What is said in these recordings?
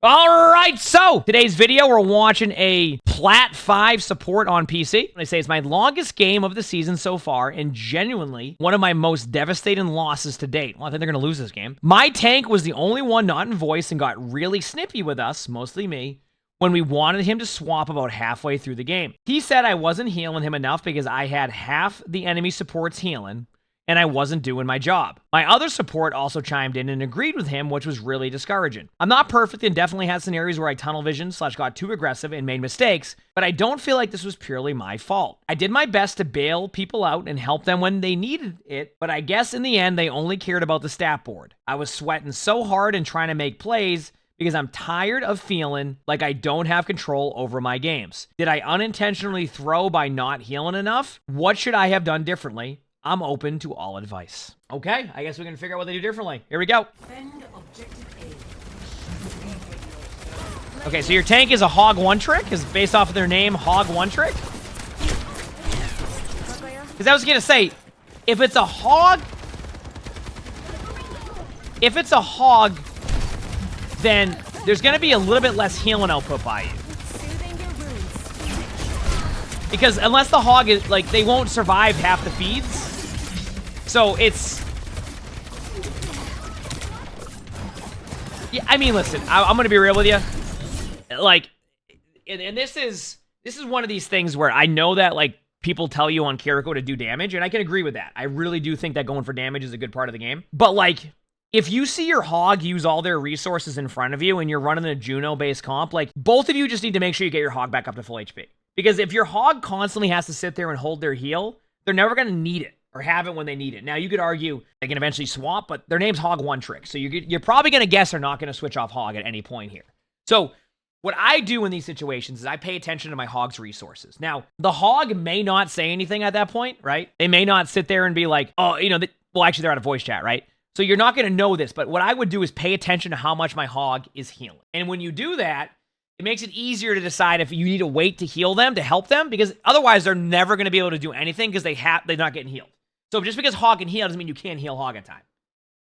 Alright, so today's video, we're watching a Plat 5 support on PC. I say it's my longest game of the season so far, and genuinely one of my most devastating losses to date. Well, I think they're going to lose this game. My tank was the only one not in voice and got really snippy with us, mostly me, when we wanted him to swap about halfway through the game. He said I wasn't healing him enough because I had half the enemy supports healing, and I wasn't doing my job. My other support also chimed in and agreed with him, which was really discouraging. I'm not perfect and definitely had scenarios where I tunnel vision / got too aggressive and made mistakes, but I don't feel like this was purely my fault. I did my best to bail people out and help them when they needed it, but I guess in the end, they only cared about the stat board. I was sweating so hard and trying to make plays because I'm tired of feeling like I don't have control over my games. Did I unintentionally throw by not healing enough? What should I have done differently? I'm open to all advice. Okay, I guess we can figure out what they do differently. Here we go. Okay, so your tank is a Hog One Trick, is based off of their name, Hog One Trick. Because I was gonna say, if it's a hog, then there's gonna be a little bit less healing output by you. Because unless the hog is, like, they won't survive half the feeds. So it's... Yeah, I mean, listen, I'm going to be real with you. Like, and this is one of these things where I know that, like, people tell you on Kiriko to do damage, and I can agree with that. I really do think that going for damage is a good part of the game. But, like, if you see your hog use all their resources in front of you and you're running a Juno-based comp, like, both of you just need to make sure you get your hog back up to full HP. Because if your hog constantly has to sit there and hold their heal, they're never going to need it or have it when they need it. Now, you could argue they can eventually swap, but their name's Hog One Trick. So you're probably going to guess they're not going to switch off hog at any point here. So what I do in these situations is I pay attention to my hog's resources. Now, the hog may not say anything at that point, right? They may not sit there and be like, oh, you know, well, actually, they're out of voice chat, right? So you're not going to know this, but what I would do is pay attention to how much my hog is healing. And when you do that, it makes it easier to decide if you need to wait to heal them, to help them, because otherwise they're never going to be able to do anything because they're not getting healed. So just because hog can heal doesn't mean you can't heal hog in time.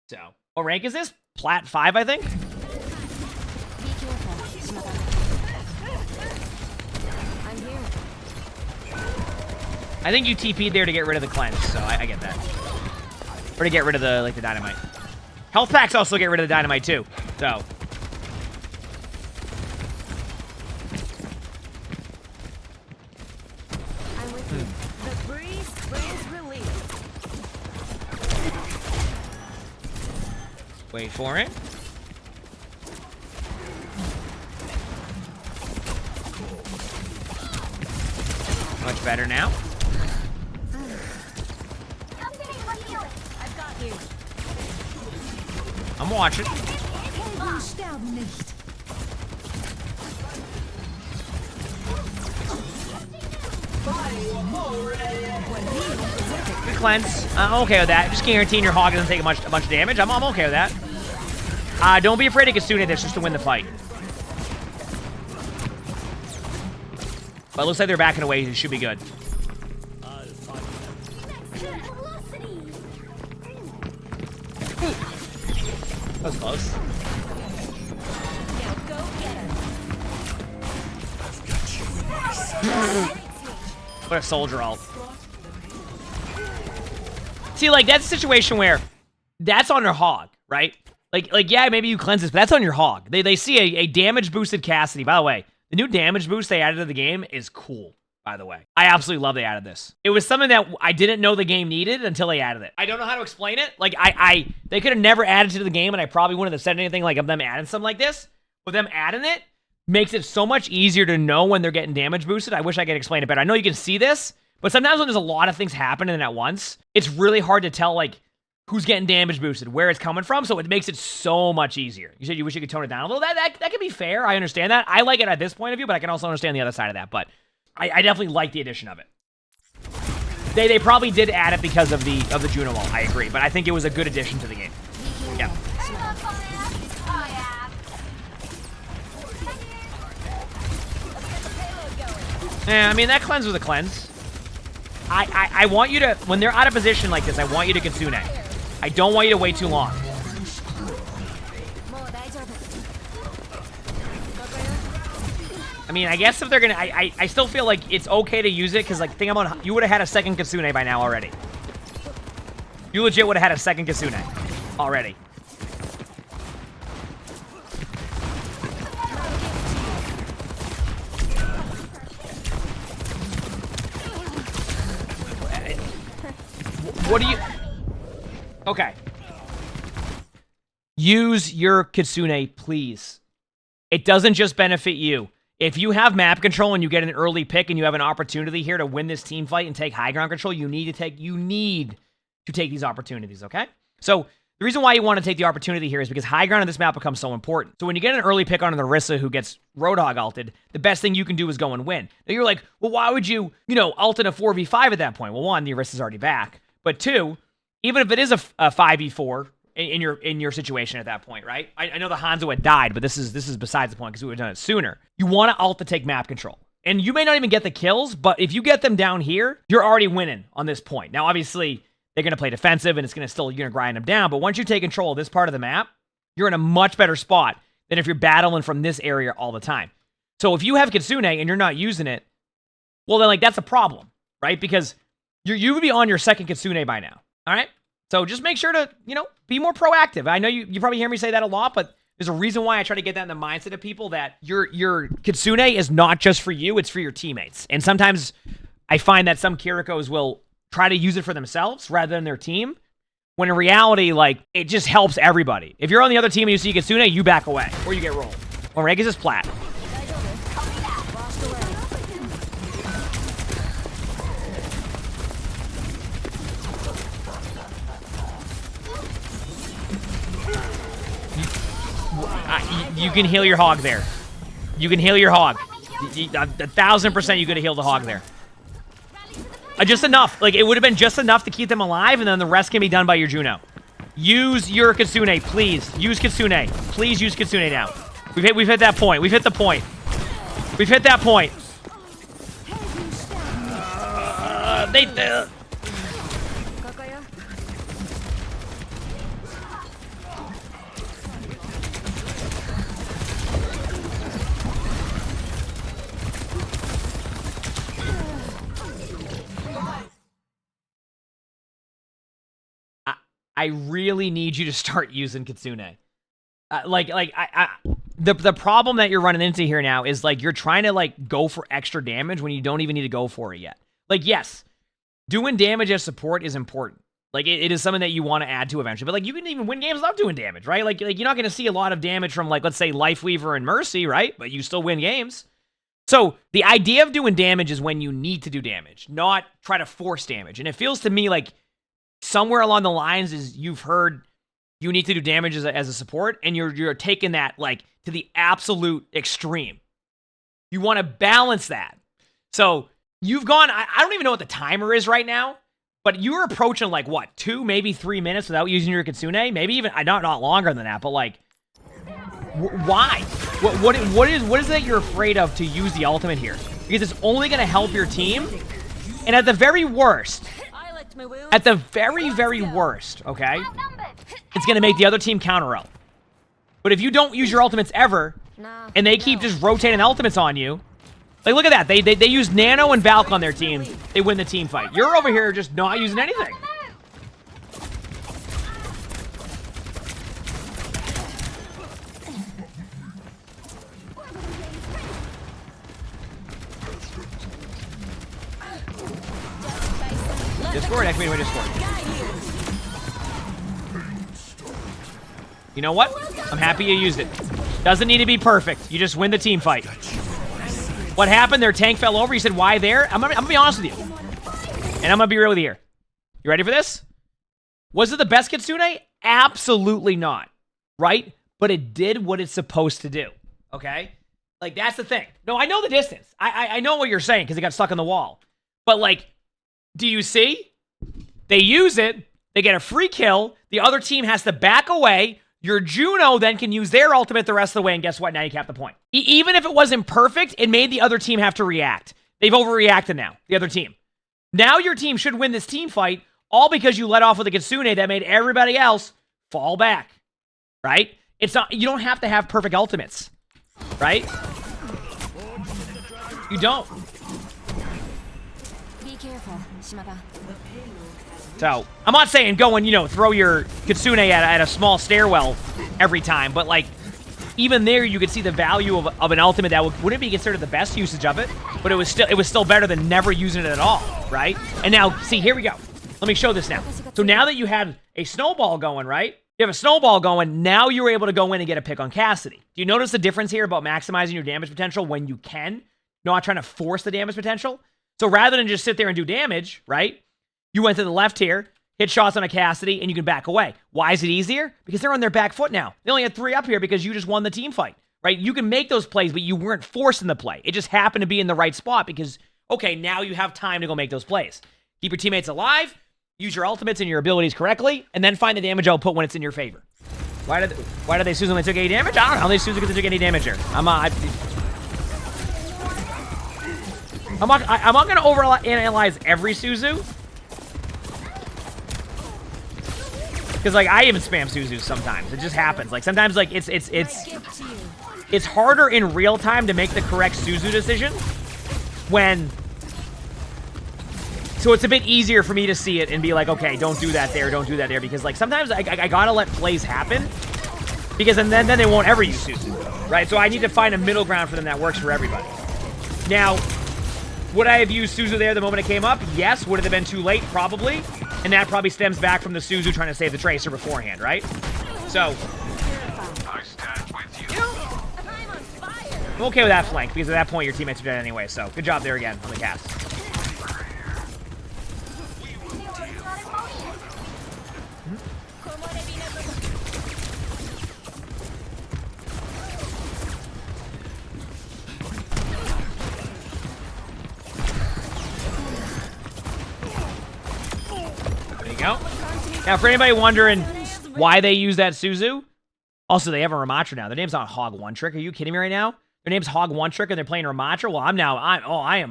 So, what rank is this? Plat 5, I think? I think you TP'd there to get rid of the cleanse, so I get that. Or to get rid of the dynamite. Health packs also get rid of the dynamite too, so... Wait for it. Much better now. I'm watching. Good cleanse. I'm okay with that. Just guaranteeing your hog doesn't take a bunch of damage. I'm okay with that. Don't be afraid to Kasune this just to win the fight. But it looks like they're backing away. It should be good. That was close. What a soldier ult. See, like, that's a situation where that's on their hog, right? Like, yeah, maybe you cleanse this, but that's on your hog. They see a damage-boosted Cassidy. By the way, the new damage boost they added to the game is cool, by the way. I absolutely love they added this. It was something that I didn't know the game needed until they added it. I don't know how to explain it. Like, they could have never added it to the game, and I probably wouldn't have said anything like of them adding something like this. But them adding it makes it so much easier to know when they're getting damage boosted. I wish I could explain it better. I know you can see this, but sometimes when there's a lot of things happening at once, it's really hard to tell, like, who's getting damage boosted, where it's coming from, so it makes it so much easier. You said you wish you could tone it down a little. That can be fair. I understand that. I like it at this point of view, but I can also understand the other side of that. But I definitely like the addition of it. They probably did add it because of the Juno ult. I agree, but I think it was a good addition to the game. Yeah. Yeah, I mean, that cleanse was a cleanse. I want you to, when they're out of position like this, I want you to Kitsune. I don't want you to wait too long. I mean, I guess if they're gonna, I still feel like it's okay to use it because, like, think about, you would have had a second Kitsune by now already. You legit would have had a second Kitsune already. What do you... Okay. Use your Kitsune, please. It doesn't just benefit you. If you have map control and you get an early pick and you have an opportunity here to win this team fight and take high ground control, you need to take these opportunities, okay? So the reason why you want to take the opportunity here is because high ground on this map becomes so important. So when you get an early pick on an Orisa who gets Roadhog ulted, the best thing you can do is go and win. Now you're like, well, why would you ult in a 4v5 at that point? Well, one, the Orisa's already back. But two, even if it is a 5v4 in your situation at that point, right? I know the Hanzo had died, but this is besides the point because we would have done it sooner. You want to ult to take map control. And you may not even get the kills, but if you get them down here, you're already winning on this point. Now, obviously, they're going to play defensive and it's going to still, you're going to grind them down. But once you take control of this part of the map, you're in a much better spot than if you're battling from this area all the time. So if you have Kitsune and you're not using it, well, then, like, that's a problem, right? Because you would be on your second Kitsune by now, all right? So just make sure to, be more proactive. I know you probably hear me say that a lot, but there's a reason why I try to get that in the mindset of people that your Kitsune is not just for you, it's for your teammates. And sometimes I find that some Kirikos will try to use it for themselves rather than their team, when in reality, like, it just helps everybody. If you're on the other team and you see Kitsune, you back away, or you get rolled. When Reg is plat. You can heal your hog there. You can heal your hog. 1,000% you could have healed the hog there. Just enough. Like, it would have been just enough to keep them alive, and then the rest can be done by your Juno. Use your Kitsune, please. Use Kitsune. Please use Kitsune now. We've hit that point. We've hit the point. We've hit that point. I really need you to start using Kitsune. The problem that you're running into here now is, like, you're trying to, like, go for extra damage when you don't even need to go for it yet. Like, yes, doing damage as support is important. Like, it is something that you want to add to eventually. But, like, you can even win games without doing damage, right? Like you're not going to see a lot of damage from, like, let's say Lifeweaver and Mercy, right? But you still win games. So the idea of doing damage is when you need to do damage, not try to force damage. And it feels to me like somewhere along the lines is you've heard you need to do damage as a support, and you're taking that, like, to the absolute extreme. You want to balance that. So you've gone, I don't even know what the timer is right now, but you're approaching, like, what, 2, maybe 3 minutes without using your Kitsune? Maybe even, not longer than that, but, like, why? What is it you're afraid of to use the ultimate here? Because it's only going to help your team, and at the very worst, okay, it's going to make the other team counter ult. But if you don't use your ultimates ever, and they keep just rotating ultimates on you, like, look at that. They use Nano and Valk on their team. They win the team fight. You're over here just not using anything. Discord? Activate my Discord. You know what? I'm happy you used it. Doesn't need to be perfect. You just win the team fight. What happened? Their tank fell over. You said, why there? I'm gonna be honest with you. And I'm gonna be real with you here. You ready for this? Was it the best Kitsune? Absolutely not. Right? But it did what it's supposed to do. Okay? Like, that's the thing. No, I know the distance. I know what you're saying because it got stuck on the wall. But, like, do you see? They use it. They get a free kill. The other team has to back away. Your Juno then can use their ultimate the rest of the way, and guess what? Now you cap the point. Even if it wasn't perfect, it made the other team have to react. They've overreacted now, the other team. Now your team should win this team fight, all because you let off with a Kitsune that made everybody else fall back, right? It's not, you don't have to have perfect ultimates, right? You don't. Be careful, Shimada. So, I'm not saying go and, you know, throw your Kitsune at a small stairwell every time, but, like, even there you could see the value of an ultimate that wouldn't be considered the best usage of it, but it was still better than never using it at all, right? And now, see, here we go. Let me show this now. So now that you had a snowball going, right? You have a snowball going, now you're able to go in and get a pick on Cassidy. Do you notice the difference here about maximizing your damage potential when you can? Not trying to force the damage potential? So rather than just sit there and do damage, right? You went to the left here, hit shots on a Cassidy, and you can back away. Why is it easier? Because they're on their back foot now. They only had 3 up here because you just won the team fight, right? You can make those plays, but you weren't forcing the play. It just happened to be in the right spot because, okay, now you have time to go make those plays. Keep your teammates alive, use your ultimates and your abilities correctly, and then find the damage output when it's in your favor. Why did they Suzu when they took 80 damage? I don't know. They Suzu because they took any damage here. I'm not going to overanalyze every Suzu. Because, like, I even spam Suzu sometimes. It just happens. Like, sometimes, like, it's harder in real time to make the correct Suzu decision when... So it's a bit easier for me to see it and be like, okay, don't do that there, don't do that there. Because, like, sometimes I gotta let plays happen. Because then they won't ever use Suzu, right? So I need to find a middle ground for them that works for everybody. Now, would I have used Suzu there the moment it came up? Yes. Would it have been too late? Probably. And that probably stems back from the Suzu trying to save the Tracer beforehand, right? So, I'm okay with that flank, because at that point your teammates are dead anyway, so good job there again on the cast. Go. Now, for anybody wondering why they use that Suzu, also, they have a Ramatra now. Their name's not Hog One Trick. Are you kidding me right now? Their name's Hog One Trick, and they're playing Ramatra? Well,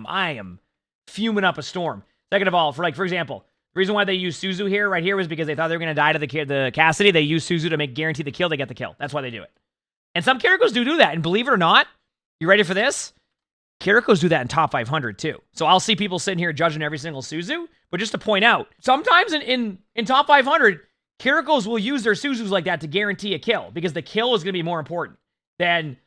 I am fuming up a storm. Second of all, for example, the reason why they use Suzu here, right here, was because they thought they were going to die to the Cassidy. They use Suzu to guarantee the kill. They get the kill. That's why they do it. And some Kirikos do that, and believe it or not, you ready for this? Kirikos do that in top 500 too. So I'll see people sitting here judging every single Suzu, but just to point out, sometimes in top 500, Kirikos will use their Suzus like that to guarantee a kill, because the kill is going to be more important than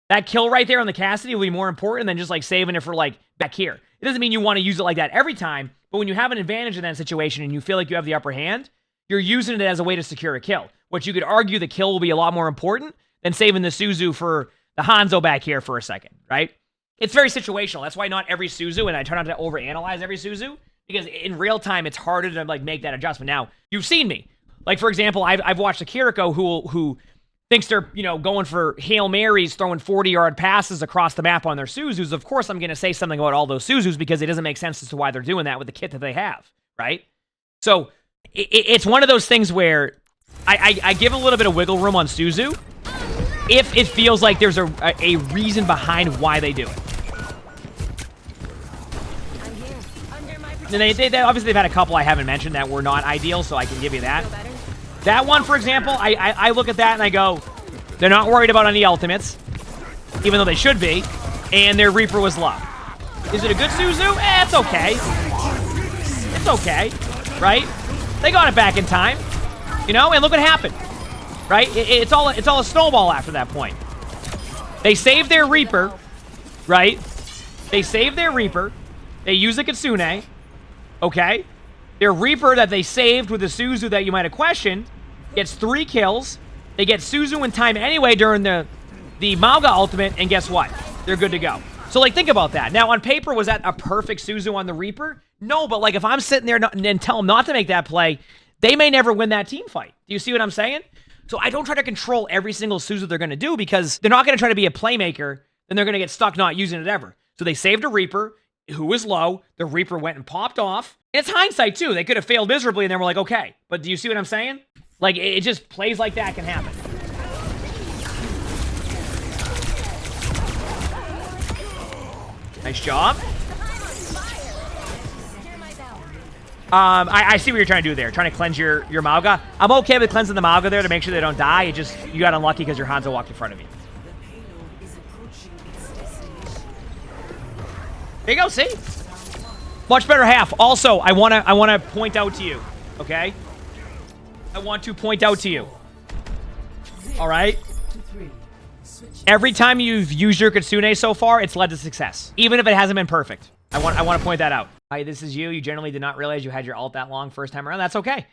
that kill right there on the Cassidy will be more important than just like saving it for like back here. It doesn't mean you want to use it like that every time, but when you have an advantage in that situation and you feel like you have the upper hand, you're using it as a way to secure a kill, which you could argue the kill will be a lot more important than saving the Suzu for the Hanzo back here for a second, right? It's very situational. That's why not every Suzu, and I try not to overanalyze every Suzu, because in real time, it's harder to like make that adjustment. Now, you've seen me. Like, for example, I've watched a Kiriko who thinks they're, you know, going for Hail Marys, throwing 40-yard passes across the map on their Suzus. Of course, I'm going to say something about all those Suzus because it doesn't make sense as to why they're doing that with the kit that they have, right? So, it's one of those things where I give a little bit of wiggle room on Suzu if it feels like there's a reason behind why they do it. And they obviously they've had a couple I haven't mentioned that were not ideal, so I can give you that. That one, for example, I look at that and I go, they're not worried about any ultimates, even though they should be, and their Reaper was low. Is it a good Suzu? It's okay. It's okay, right? They got it back in time, you know, and look what happened, right? It's all a snowball after that point. They saved their Reaper, right? They saved their Reaper. They use the Kitsune. Okay, their Reaper that they saved with the Suzu that you might have questioned gets 3 kills. They get Suzu in time anyway during the Mauga ultimate, and guess what? They're good to go. So, like, think about that. Now, on paper, was that a perfect Suzu on the Reaper? No, but, like, if I'm sitting there and tell them not to make that play, they may never win that team fight. Do you see what I'm saying? So I don't try to control every single Suzu they're going to do, because they're not going to try to be a playmaker, and they're going to get stuck not using it ever. So they saved a Reaper who was low. The Reaper went and popped off. And it's hindsight, too. They could have failed miserably, and then we're like, okay. But do you see what I'm saying? Like, it just plays like that can happen. Nice job. I see what you're trying to do there. Trying to cleanse your Mauga. I'm okay with cleansing the Mauga there to make sure they don't die. It just, you got unlucky because your Hanzo walked in front of you. There you go, see? Much better half. Also, I wanna point out to you, okay? I want to point out to you. All right? Every time you've used your Kitsune so far, it's led to success. Even if it hasn't been perfect. I want to point that out. Hi, this is you. You generally did not realize you had your ult that long first time around. That's okay.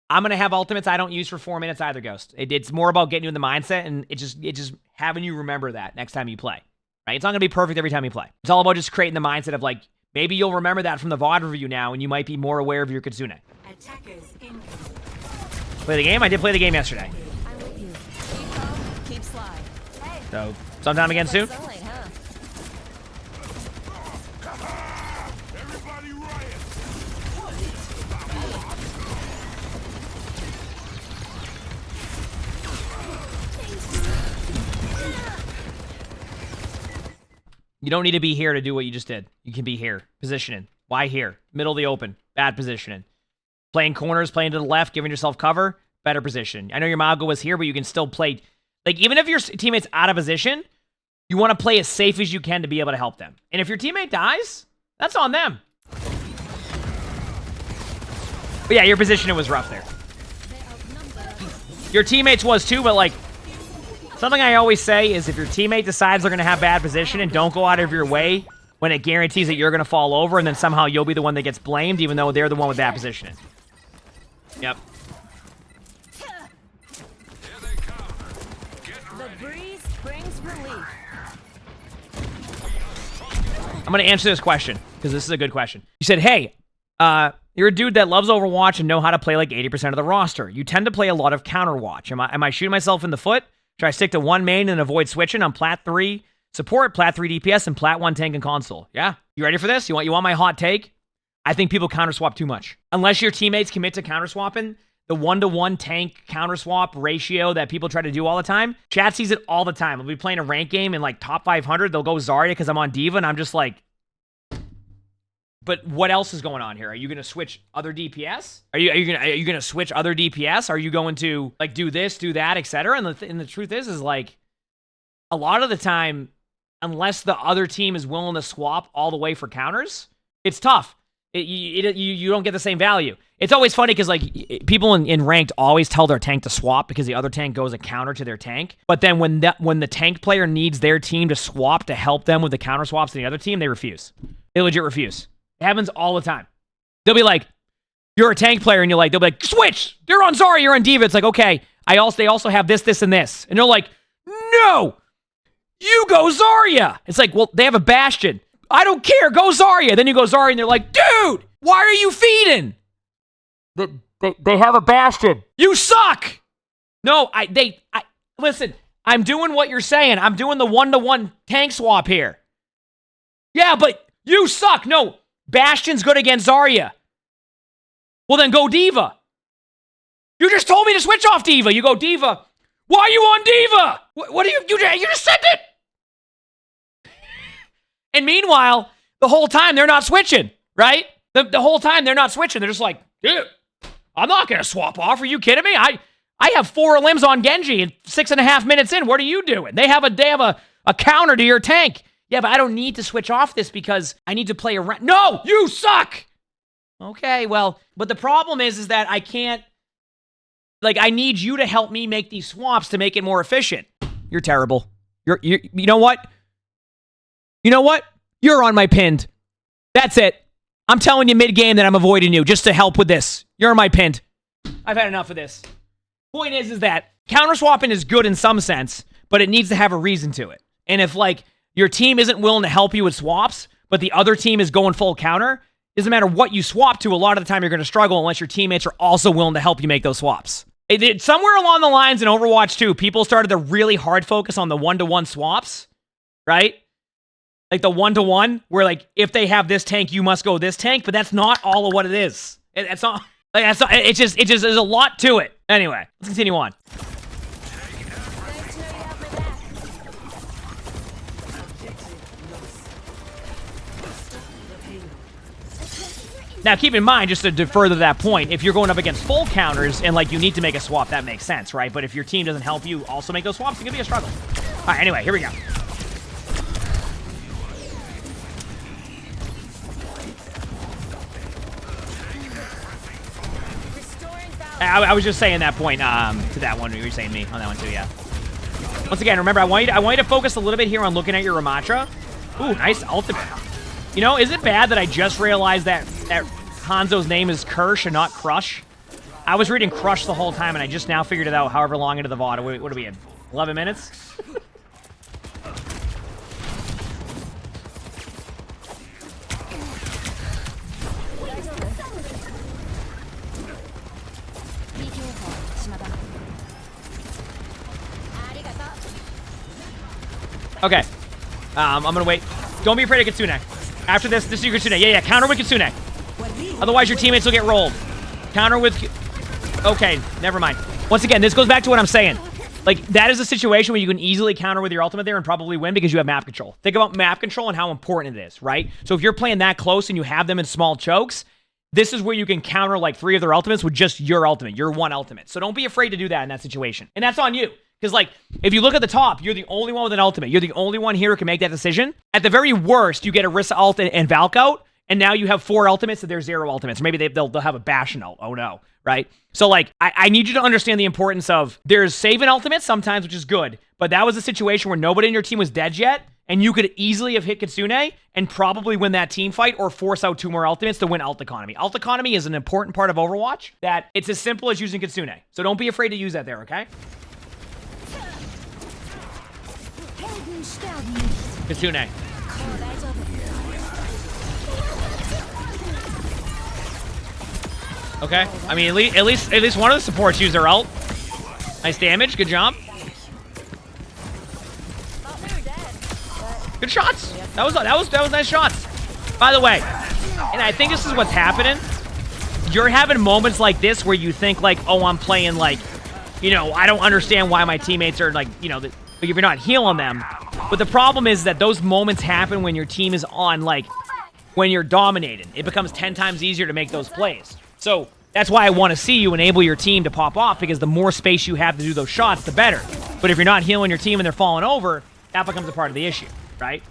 I'm going to have ultimates I don't use for 4 minutes either, Ghost. It's more about getting you in the mindset, and it's just having you remember that next time you play. Right? It's not going to be perfect every time you play. It's all about just creating the mindset of, like, maybe you'll remember that from the VOD review now, and you might be more aware of your Kitsune. Play the game? I did play the game yesterday. I'm with you. Keep slide. Hey. So, sometime again soon? So late, huh? You don't need to be here to do what you just did. You can be here. Positioning. Why here? Middle of the open. Bad positioning. Playing corners, playing to the left, giving yourself cover. Better position. I know your Mago was here, but you can still play. Like, even if your teammate's out of position, you want to play as safe as you can to be able to help them. And if your teammate dies, that's on them. But yeah, your positioning was rough there. Your teammates was too, but like, something I always say is if your teammate decides they're going to have bad position, and don't go out of your way when it guarantees that you're going to fall over, and then somehow you'll be the one that gets blamed, even though they're the one with bad positioning. Yep. The breeze brings relief. I'm going to answer this question, because this is a good question. You said, hey, you're a dude that loves Overwatch and know how to play like 80% of the roster. You tend to play a lot of Counterwatch. Am I shooting myself in the foot? Should I stick to one main and avoid switching on Plat 3 support, Plat 3 DPS, and Plat 1 tank and console? Yeah? You ready for this? You want my hot take? I think people counterswap too much. Unless your teammates commit to counterswapping, the 1-to-1 tank counterswap ratio that people try to do all the time, chat sees it all the time. I'll be playing a rank game in like top 500. They'll go Zarya because I'm on Diva, and I'm just like, but what else is going on here? Are you going to switch other DPS? Are you going to switch other DPS? Are you going to like do this, do that, etc.? And the truth is like a lot of the time, unless the other team is willing to swap all the way for counters, it's tough. You don't get the same value. It's always funny because like people in ranked always tell their tank to swap because the other tank goes a counter to their tank. But then when the tank player needs their team to swap to help them with the counter swaps to the other team, they refuse. They legit refuse. It happens all the time. They'll be like, you're a tank player, and they'll be like, switch! You're on Zarya, you're on Diva. It's like, okay, they also have this, this, and this. And they're like, no! You go Zarya! It's like, well, they have a Bastion. I don't care, go Zarya! Then you go Zarya, and they're like, dude! Why are you feeding? They have a Bastion. You suck! No, listen, I'm doing what you're saying. I'm doing the 1-to-1 tank swap here. Yeah, but you suck! No, Bastion's good against Zarya. Well, then go Diva. You just told me to switch off Diva. You go Diva. Why are you on Diva? What are you just said it. And meanwhile, the whole time they're not switching, right? The whole time they're not switching. They're just like, dude, I'm not going to swap off. Are you kidding me? I have 4 limbs on Genji and 6.5 minutes in. What are you doing? They have a counter to your tank. Yeah, but I don't need to switch off this because I need to play around. No, you suck! Okay, well, but the problem is that I can't, like, I need you to help me make these swaps to make it more efficient. You're terrible. You know what? You know what? You're on my pinned. That's it. I'm telling you mid-game that I'm avoiding you just to help with this. You're on my pinned. I've had enough of this. Point is that counter-swapping is good in some sense, but it needs to have a reason to it. And if, like, your team isn't willing to help you with swaps, but the other team is going full counter, doesn't matter what you swap to, a lot of the time you're going to struggle unless your teammates are also willing to help you make those swaps. Somewhere along the lines in Overwatch 2, people started to really hard focus on the 1-to-1 swaps, right? Like the 1-to-1, where like, if they have this tank, you must go this tank, but that's not all of what it is. It's not, like, that's not, it's just, there's a lot to it. Anyway, let's continue on. Now, keep in mind, just to further that point, if you're going up against full counters and, like, you need to make a swap, that makes sense, right? But if your team doesn't help you also make those swaps, it can be a struggle. All right, anyway, here we go. I was just saying that point to that one. You were saying me on that one too, yeah. Once again, remember, I want you to focus a little bit here on looking at your Ramatra. Ooh, nice ultimate. You know, is it bad that I just realized that Hanzo's name is Kirsch and not Crush? I was reading Crush the whole time, and I just now figured it out however long into the VOD. What are we in? 11 minutes? Okay. I'm gonna wait. Don't be afraid of Kitsune. After this is your Kitsune. Yeah, counter with Kitsune. Otherwise, your teammates will get rolled. Counter with... Okay, never mind. Once again, this goes back to what I'm saying. Like, that is a situation where you can easily counter with your ultimate there and probably win because you have map control. Think about map control and how important it is, right? So if you're playing that close and you have them in small chokes, this is where you can counter like 3 of their ultimates with just your ultimate, your one ultimate. So don't be afraid to do that in that situation. And that's on you. Because, like, if you look at the top, you're the only one with an ultimate. You're the only one here who can make that decision. At the very worst, you get Orisa ult and Valk out, and now you have 4 ultimates and there's 0 ultimates. Or maybe they'll have a Bastion ult. Oh, no. Right? So, like, I need you to understand the importance of there's saving ultimates sometimes, which is good. But that was a situation where nobody in your team was dead yet, and you could easily have hit Kitsune and probably win that team fight or force out 2 more ultimates to win ult economy. Ult economy is an important part of Overwatch that it's as simple as using Kitsune. So don't be afraid to use that there, okay? Kitsune. Okay. I mean, at least one of the supports use their ult. Nice damage. Good job. Good shots. That was nice shots. By the way, and I think this is what's happening. You're having moments like this where you think like, oh, I'm playing like, you know, I don't understand why my teammates are like, you know, like if you're not healing them. But the problem is that those moments happen when your team is on, like, when you're dominated. It becomes 10 times easier to make those plays. So that's why I want to see you enable your team to pop off, because the more space you have to do those shots, the better. But if you're not healing your team and they're falling over, that becomes a part of the issue, right?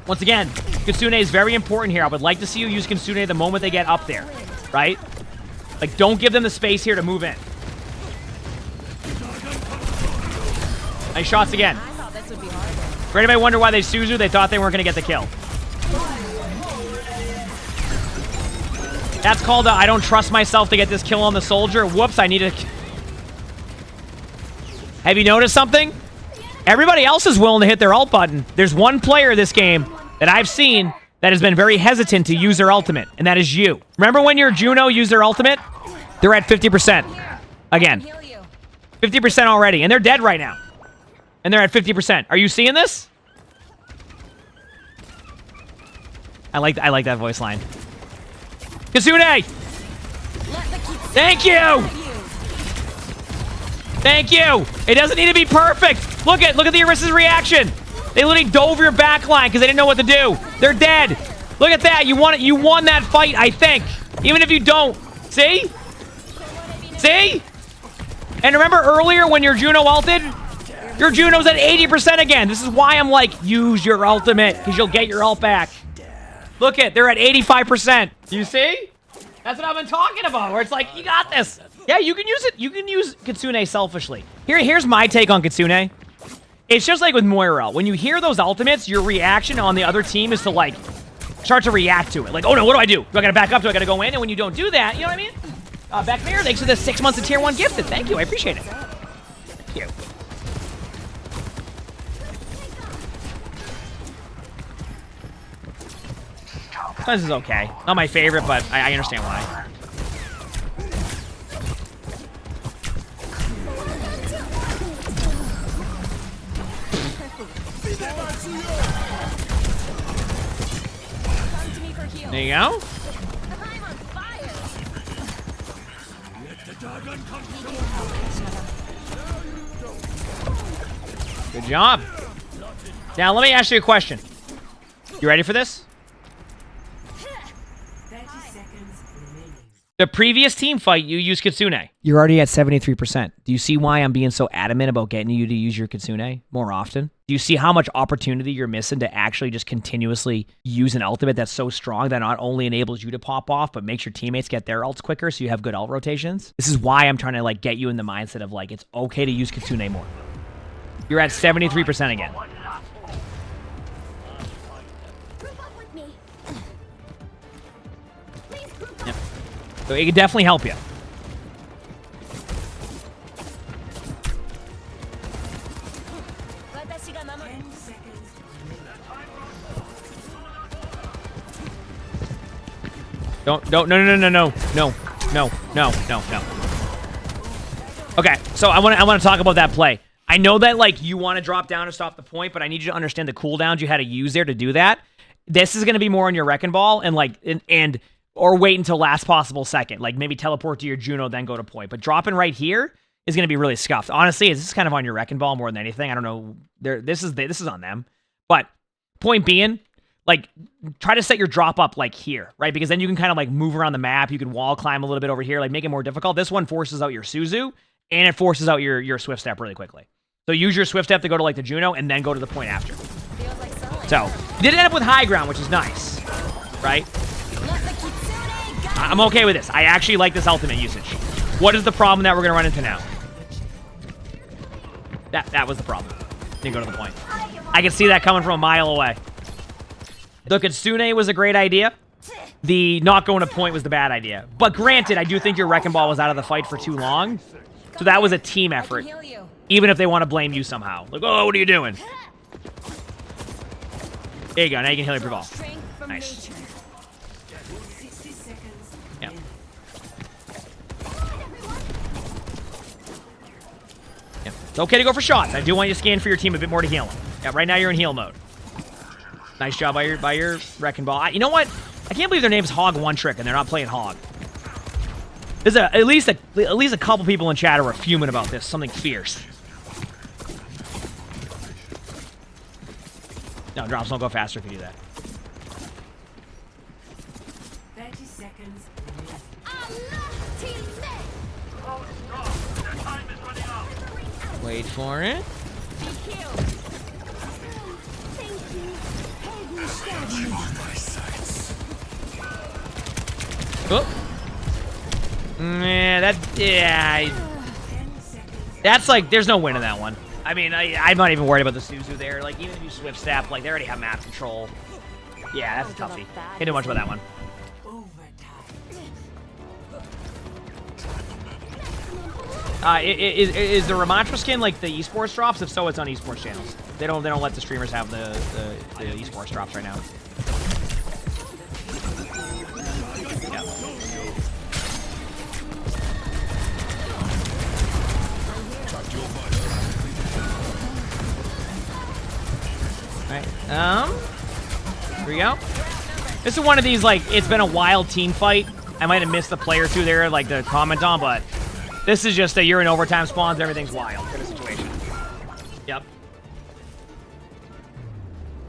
Once again, Kitsune is very important here. I would like to see you use Kitsune the moment they get up there, right? Like, don't give them the space here to move in. Nice shots again. For anybody wonder why they Suzu, they thought they weren't going to get the kill. That's called I don't trust myself to get this kill on the soldier. Whoops, I need to... Have you noticed something? Everybody else is willing to hit their ult button. There's one player this game that I've seen that has been very hesitant to use their ultimate, and that is you. Remember when your Juno used their ultimate? They're at 50%. Again. 50% already, and they're dead right now. And they're at 50%. Are you seeing this? I like that voice line. Kitsune! Thank you! Thank you! It doesn't need to be perfect! Look at the Orisa's reaction! They literally dove your back line because they didn't know what to do. They're dead! Look at that! You won that fight, I think. Even if you don't. See? See? And remember earlier when your Juno ulted? Your Juno's at 80% again. This is why I'm like, use your ultimate, because you'll get your ult back. Look they're at 85%. You see? That's what I've been talking about, where it's like, you got this. Yeah, you can use it. You can use Kitsune selfishly. Here's my take on Kitsune. It's just like with Moira. When you hear those ultimates, your reaction on the other team is to, like, start to react to it. Like, oh no, what do I do? Do I gotta back up? Do I gotta go in? And when you don't do that, you know what I mean? Beckmere, thanks for the 6 months of Tier 1 gifted. Thank you, I appreciate it. Thank you. This is okay. Not my favorite, but I understand why. There you go. Good job. Now, let me ask you a question. You ready for this? The previous team fight, you used Kitsune. You're already at 73%. Do you see why I'm being so adamant about getting you to use your Kitsune more often? Do you see how much opportunity you're missing to actually just continuously use an ultimate that's so strong that not only enables you to pop off, but makes your teammates get their ults quicker so you have good ult rotations? This is why I'm trying to like get you in the mindset of like, it's okay to use Kitsune more. You're at 73% again. Yep. So it can definitely help you. No. Okay, so I want to talk about that play. I know that like you want to drop down to stop the point, but I need you to understand the cooldowns you had to use there to do that. This is going to be more on your Wrecking Ball and like or wait until last possible second. Like maybe teleport to your Juno, then go to point. But dropping right here is going to be really scuffed. Honestly, this is kind of on your Wrecking Ball more than anything. I don't know. This is on them. But point being, like, try to set your drop up like here, right? Because then you can kind of like move around the map. You can wall climb a little bit over here, like make it more difficult. This one forces out your Suzu and it forces out your Swift Step really quickly. So use your Swift Step to go to like the Juno and then go to the point after. So you did end up with high ground, which is nice, right? I'm okay with this. I actually like this ultimate usage. What is the problem that we're going to run into now? That was the problem. Didn't go to the point. I can see that coming from a mile away. The Kitsune was a great idea. The not going to point was the bad idea. But granted, I do think your Wrecking Ball was out of the fight for too long. So that was a team effort. Even if they want to blame you somehow. Like, oh, what are you doing? There you go. Now you can heal your ball. Nice. Yeah. Yeah. It's okay to go for shots. I do want you to scan for your team a bit more to heal them. Yeah, right now you're in heal mode. Nice job by your Wrecking Ball. You know what? I can't believe their name's Hog One Trick and they're not playing Hog. There's at least a couple people in chat who are fuming about this. Something fierce. No, drops don't go faster if you do that. 30 seconds. Wait for it. Oh. That's like, there's no win in that one. I mean, I'm not even worried about the Suzu there. Like, even if you Swift Step, like, they already have map control. Yeah, that's a toughie. Can't do much about that one. Is the Ramatra skin like the esports drops? If so, it's on esports channels. They don't let the streamers have the esports drops right now. Yeah. Alright, here we go. This is one of these, like, it's been a wild team fight. I might have missed a play or two there, like, to comment on, but this is just a you're in overtime spawns, everything's wild kind of situation. Yep.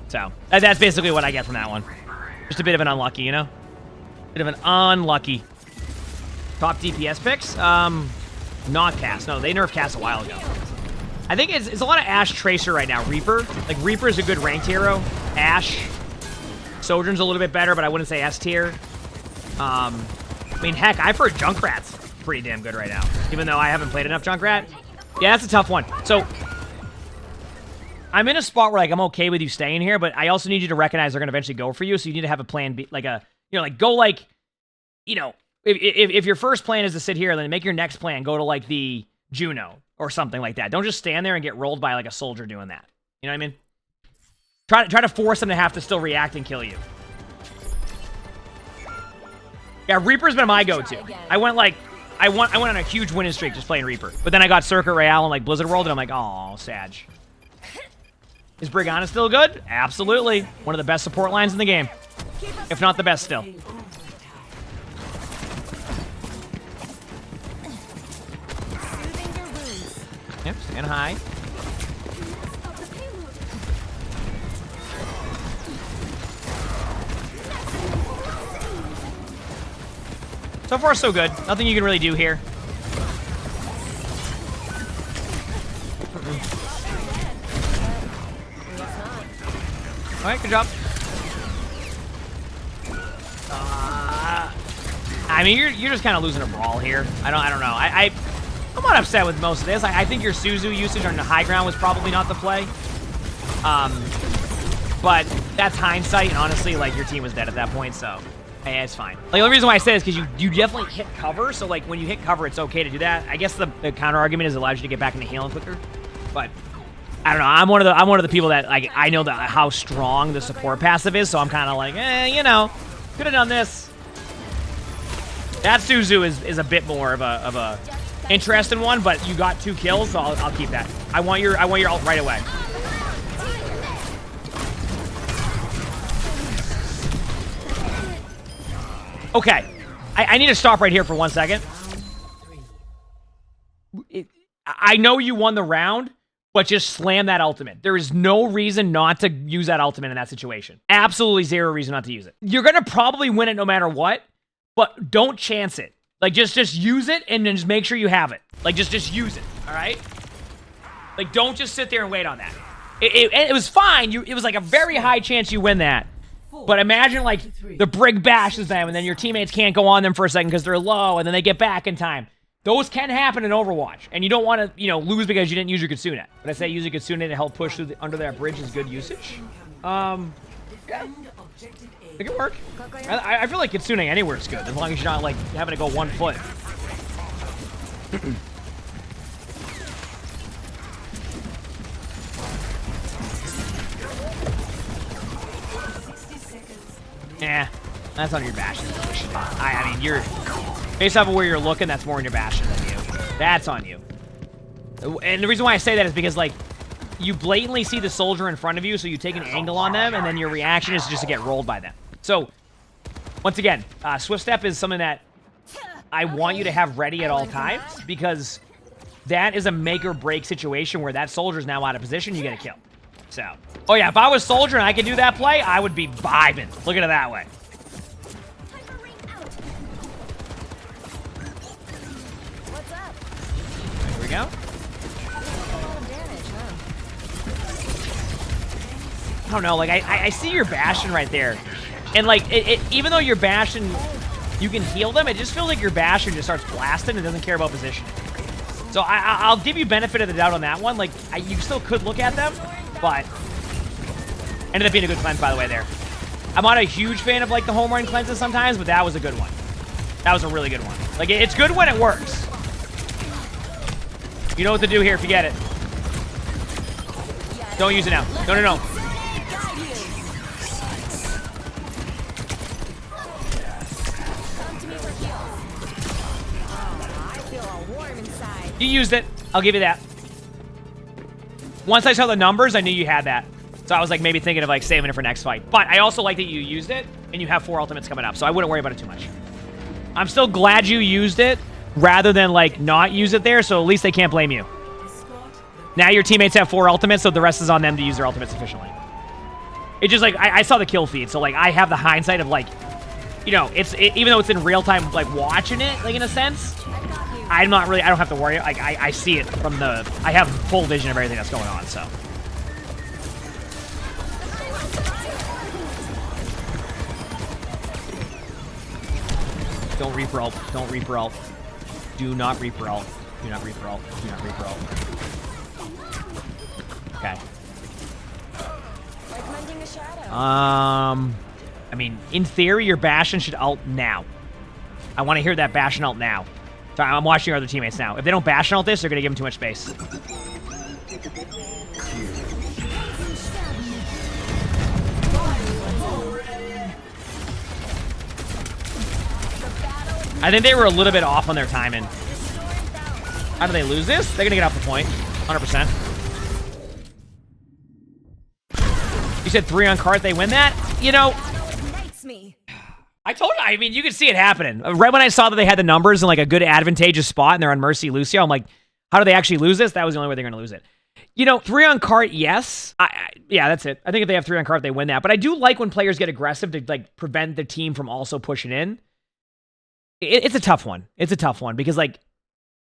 So, that's basically what I get from that one. Just a bit of an unlucky, you know? Bit of an unlucky. Top DPS picks? Not Cass. No, they nerfed Cass a while ago. I think it's a lot of Ashe Tracer right now. Reaper. Like, Reaper is a good ranked hero. Ashe. Sojourn's a little bit better, but I wouldn't say S tier. I mean, heck, I've heard Junkrat's pretty damn good right now. Even though I haven't played enough Junkrat. Yeah, that's a tough one. So, I'm in a spot where, like, I'm okay with you staying here, but I also need you to recognize they're going to eventually go for you, so you need to have a plan B, like a, you know, like, go, like, you know, if your first plan is to sit here, then make your next plan go to, like, the Juno or something like that. Don't just stand there and get rolled by, like, a soldier doing that. You know what I mean? Try to force them to have to still react and kill you. Yeah, Reaper's been my go-to. I went on a huge winning streak just playing Reaper. But then I got Circuit Royale and, like, Blizzard World, and I'm like, oh, Sag. Is Brigana still good? Absolutely. One of the best support lines in the game. If not the best still. Yep, stand high. So far, so good. Nothing you can really do here. All right, good job. I mean, you're just kind of losing a brawl here. I don't know. I'm not upset with most of this. I think your Suzu usage on the high ground was probably not the play. But that's hindsight, and honestly, like, your team was dead at that point, so hey, it's fine. Like, the only reason why I say this is because you definitely hit cover, so like when you hit cover, it's okay to do that. I guess the counter argument is it allows you to get back into healing quicker, but I don't know. I'm one of the people that, like, I know that how strong the support passive is, so I'm kind of like, you know, could have done this. That Suzu is a bit more of a interesting one, but you got 2 kills, so I'll keep that. I want your ult right away. Okay, I need to stop right here for 1 second. I know you won the round, but just slam that ultimate. There is no reason not to use that ultimate in that situation. Absolutely zero reason not to use it. You're gonna probably win it no matter what, but don't chance it. Like, just use it and then just make sure you have it. Like, just use it, all right? Like, don't just sit there and wait on that. It was fine. It was like a very high chance you win that. But imagine, like, the Brig bashes them, and then your teammates can't go on them for a second because they're low, and then they get back in time. Those can happen in Overwatch, and you don't want to, you know, lose because you didn't use your Kitsune. But I say use your Kitsune to help push through under that bridge is good usage. Yeah. It can work. I feel like Kitsune anywhere is good, as long as you're not, like, having to go 1 foot. Yeah, that's on your Bastion. I mean, you're based off of where you're looking, that's more on your Bastion than you. That's on you. And the reason why I say that is because, like, you blatantly see the soldier in front of you, so you take an angle on them, and then your reaction is just to get rolled by them. So, once again, Swift Step is something that I want you to have ready at all times, because that is a make or break situation where that soldier's now out of position, you get a kill. So, oh yeah, if I was soldier and I could do that play, I would be vibing. Look at it that way. What's up? There we go. I don't know, like, I see your Bastion right there. And, like, even though your Bastion, you can heal them, it just feels like your Bastion just starts blasting and doesn't care about positioning. So I'll give you benefit of the doubt on that one. Like, you still could look at them, but ended up being a good cleanse, by the way, there. I'm not a huge fan of, like, the home run cleanses sometimes, but that was a good one. That was a really good one. Like, it's good when it works. You know what to do here if you get it. Don't use it now. No. You used it. I'll give you that. Once I saw the numbers, I knew you had that. So I was, like, maybe thinking of, like, saving it for next fight. But I also like that you used it, and you have 4 ultimates coming up, so I wouldn't worry about it too much. I'm still glad you used it, rather than, like, not use it there, so at least they can't blame you. Now your teammates have 4 ultimates, so the rest is on them to use their ultimates efficiently. It just, like, I saw the kill feed, so, like, I have the hindsight of, like, you know, even though it's in real time, like, watching it, like, in a sense, I don't have to worry. Like, I see it from I have full vision of everything that's going on, so. Don't Reaper ult. Don't Reaper ult. Do not Reaper ult. Do not Reaper ult. Do not Reaper ult. Okay. I mean, in theory, your Bastion should ult now. I want to hear that Bastion ult now. Sorry, I'm watching your other teammates now. If they don't Bastion ult this, they're going to give him too much space. I think they were a little bit off on their timing. How do they lose this? They're going to get off the point. 100%. You said 3 on cart, they win that? You know, I told you, I mean, you could see it happening. Right when I saw that they had the numbers in, like, a good advantageous spot and they're on Mercy Lucio, I'm like, how do they actually lose this? That was the only way they're going to lose it. You know, 3 on cart, yes. Yeah, that's it. I think if they have 3 on cart, they win that. But I do like when players get aggressive to, like, prevent the team from also pushing in. It's a tough one. It's a tough one because, like,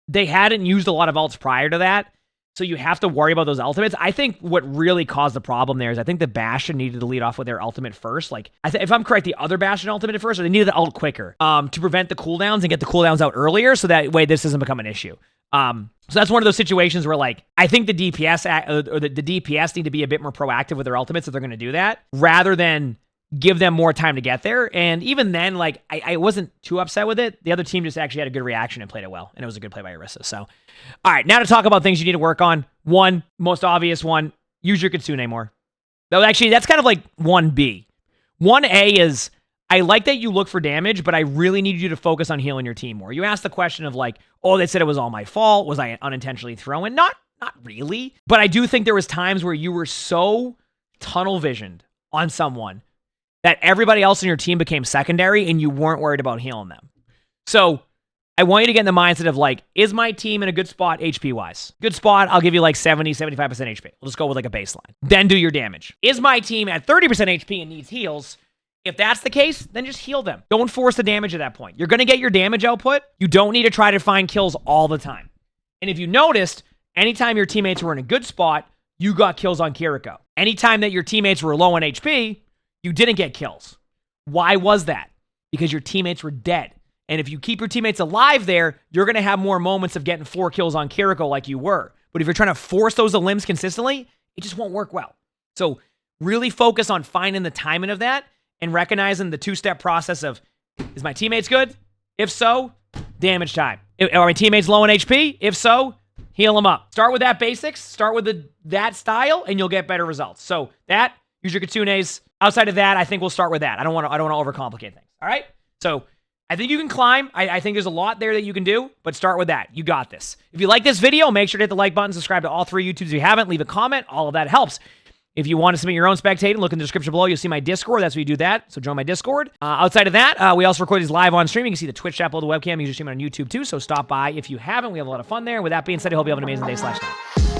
they hadn't used a lot of ults prior to that. So you have to worry about those ultimates. I think what really caused the problem there is I think the Bastion needed to lead off with their ultimate first. Like, if I'm correct, the other Bastion ultimate first, or they needed the ult quicker to prevent the cooldowns and get the cooldowns out earlier, so that way this doesn't become an issue. So that's one of those situations where, like, I think the DPS or the DPS need to be a bit more proactive with their ultimates if they're going to do that, rather than give them more time to get there. And even then, like, I wasn't too upset with it. The other team just actually had a good reaction and played it well, and it was a good play by Orisa. So, all right, now to talk about things you need to work on. One, most obvious one, use your Kitsune more. Though actually, that's kind of like 1B. 1A is, I like that you look for damage, but I really need you to focus on healing your team more. You asked the question of, like, oh, they said it was all my fault. Was I unintentionally throwing? Not really. But I do think there was times where you were so tunnel visioned on someone that everybody else in your team became secondary and you weren't worried about healing them. So I want you to get in the mindset of, like, is my team in a good spot HP-wise? Good spot, I'll give you like 70, 75% HP. We'll just go with like a baseline. Then do your damage. Is my team at 30% HP and needs heals? If that's the case, then just heal them. Don't force the damage at that point. You're going to get your damage output. You don't need to try to find kills all the time. And if you noticed, anytime your teammates were in a good spot, you got kills on Kiriko. Anytime that your teammates were low on HP, you didn't get kills. Why was that? Because your teammates were dead. And if you keep your teammates alive there, you're going to have more moments of getting 4 kills on Kiriko like you were. But if you're trying to force those limbs consistently, it just won't work well. So really focus on finding the timing of that and recognizing the 2-step process of, is my teammates good? If so, damage time. Are my teammates low on HP? If so, heal them up. Start with that basics. Start with that style, and you'll get better results. So that, use your Kitsunes. Outside of that, I think we'll start with that. I don't want to overcomplicate things. All right? So I think you can climb. I think there's a lot there that you can do, but start with that. You got this. If you like this video, make sure to hit the like button, subscribe to all 3 YouTubes if you haven't, leave a comment. All of that helps. If you want to submit your own spectating, look in the description below. You'll see my Discord. That's where you do that. So join my Discord. Outside of that, we also record these live on stream. You can see the Twitch chat below the webcam. You can stream on YouTube too. So stop by if you haven't. We have a lot of fun there. With that being said, I hope you have an amazing day /night.